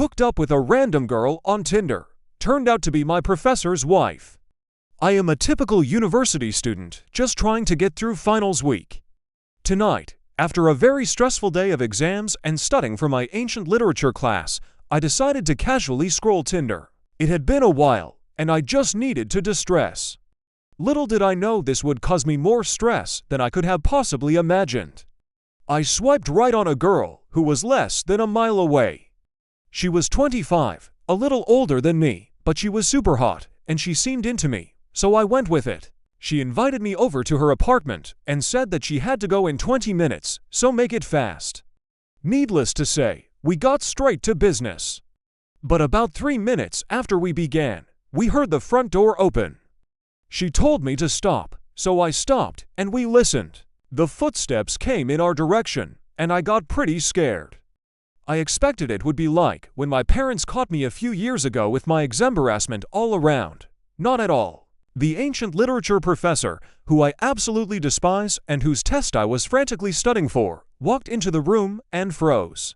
hooked up with a random girl on Tinder. Turned out to be my professor's wife. I am a typical university student, just trying to get through finals week. Tonight, after a very stressful day of exams and studying for my ancient literature class, I decided to casually scroll Tinder. It had been a while, and I just needed to distress. Little did I know this would cause me more stress than I could have possibly imagined. I swiped right on a girl who was less than a mile away. She was 25, a little older than me, but she was super hot, and she seemed into me, so I went with it. She invited me over to her apartment and said that she had to go in 20 minutes, so make it fast. Needless to say, we got straight to business. But about 3 minutes after we began, we heard the front door open. She told me to stop, so I stopped and we listened. The footsteps came in our direction, and I got pretty scared. I expected it would be like when my parents caught me a few years ago with my exam harassment all around. Not at all. The ancient literature professor, who I absolutely despise and whose test I was frantically studying for, walked into the room and froze.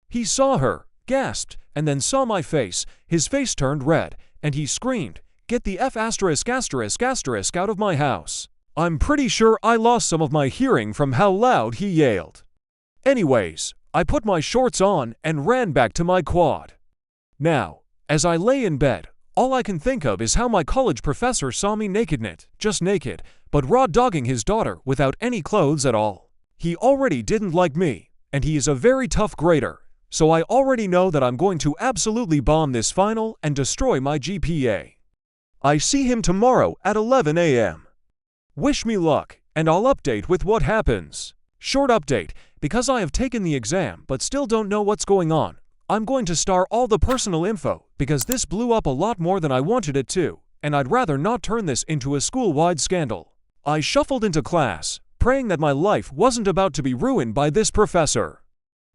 He saw her, gasped, and then saw my face. His face turned red, and he screamed, "Get the F*** out of my house." I'm pretty sure I lost some of my hearing from how loud he yelled. Anyways, I put my shorts on and ran back to my quad. Now, as I lay in bed, all I can think of is how my college professor saw me just naked, but raw dogging his daughter without any clothes at all. He already didn't like me, and he is a very tough grader, so I already know that I'm going to absolutely bomb this final and destroy my GPA. I see him tomorrow at 11 a.m. Wish me luck, and I'll update with what happens. Short update, because I have taken the exam but still don't know what's going on. I'm going to star all the personal info because this blew up a lot more than I wanted it to, and I'd rather not turn this into a school-wide scandal. I shuffled into class, praying that my life wasn't about to be ruined by this professor.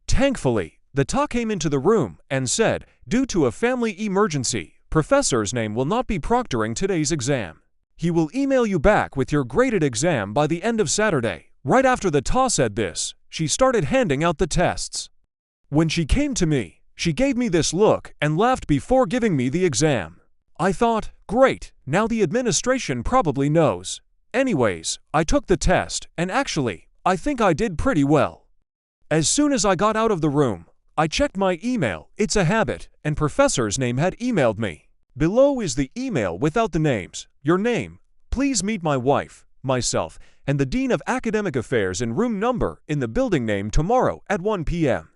Thankfully, the talk came into the room and said, due to a family emergency, professor's name will not be proctoring today's exam. He will email you back with your graded exam by the end of Saturday. Right after the Ta said this, she started handing out the tests. When she came to me, she gave me this look and laughed before giving me the exam. I thought, great, now the administration probably knows. Anyways, I took the test, and actually, I think I did pretty well. As soon as I got out of the room, I checked my email, it's a habit, and professor's name had emailed me. Below is the email without the names. Your name, please meet my wife, myself, and the Dean of Academic Affairs in room number in the building name tomorrow at 1 p.m.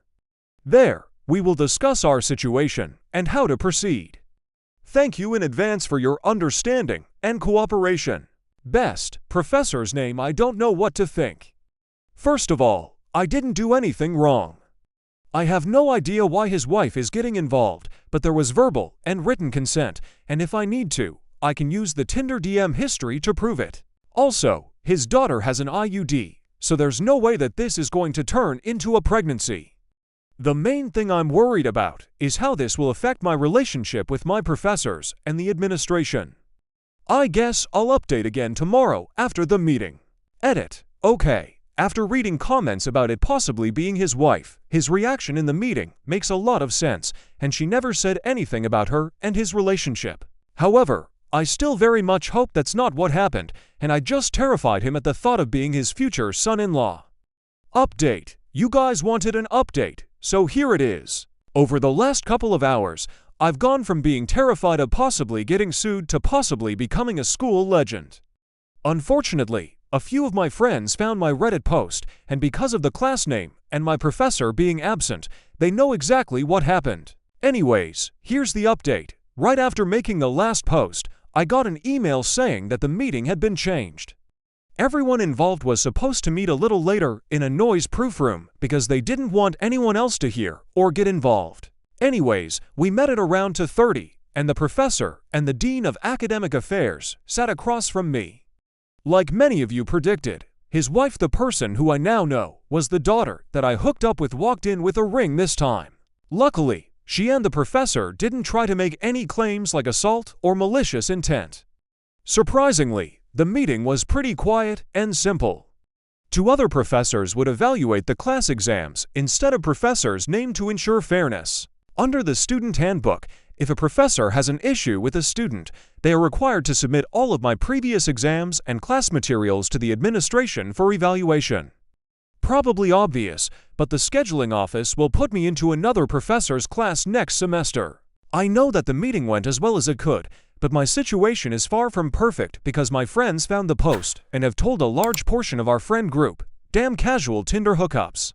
There, we will discuss our situation and how to proceed. Thank you in advance for your understanding and cooperation. Best, professor's name. I don't know what to think. First of all, I didn't do anything wrong. I have no idea why his wife is getting involved, but there was verbal and written consent, and if I need to, I can use the Tinder DM history to prove it. Also, his daughter has an IUD, so there's no way that this is going to turn into a pregnancy. The main thing I'm worried about is how this will affect my relationship with my professors and the administration. I guess I'll update again tomorrow after the meeting. Edit. Okay. After reading comments about it possibly being his wife, his reaction in the meeting makes a lot of sense, and she never said anything about her and his relationship. However, I still very much hope that's not what happened, and I just terrified him at the thought of being his future son-in-law. Update. You guys wanted an update, so here it is. Over the last couple of hours, I've gone from being terrified of possibly getting sued to possibly becoming a school legend. Unfortunately, a few of my friends found my Reddit post, and because of the class name and my professor being absent, they know exactly what happened. Anyways, here's the update. Right after making the last post, I got an email saying that the meeting had been changed. Everyone involved was supposed to meet a little later in a noise-proof room because they didn't want anyone else to hear or get involved. Anyways, we met at around 2:30, and the professor and the Dean of Academic Affairs sat across from me. Like many of you predicted, his wife, the person who I now know was the daughter that I hooked up with, walked in with a ring this time. Luckily, she and the professor didn't try to make any claims like assault or malicious intent. Surprisingly, the meeting was pretty quiet and simple. 2 other professors would evaluate the class exams instead of professors named to ensure fairness. Under the student handbook, if a professor has an issue with a student, they are required to submit all of my previous exams and class materials to the administration for evaluation. Probably obvious, but the scheduling office will put me into another professor's class next semester. I know that the meeting went as well as it could, but my situation is far from perfect because my friends found the post and have told a large portion of our friend group. Damn casual Tinder hookups.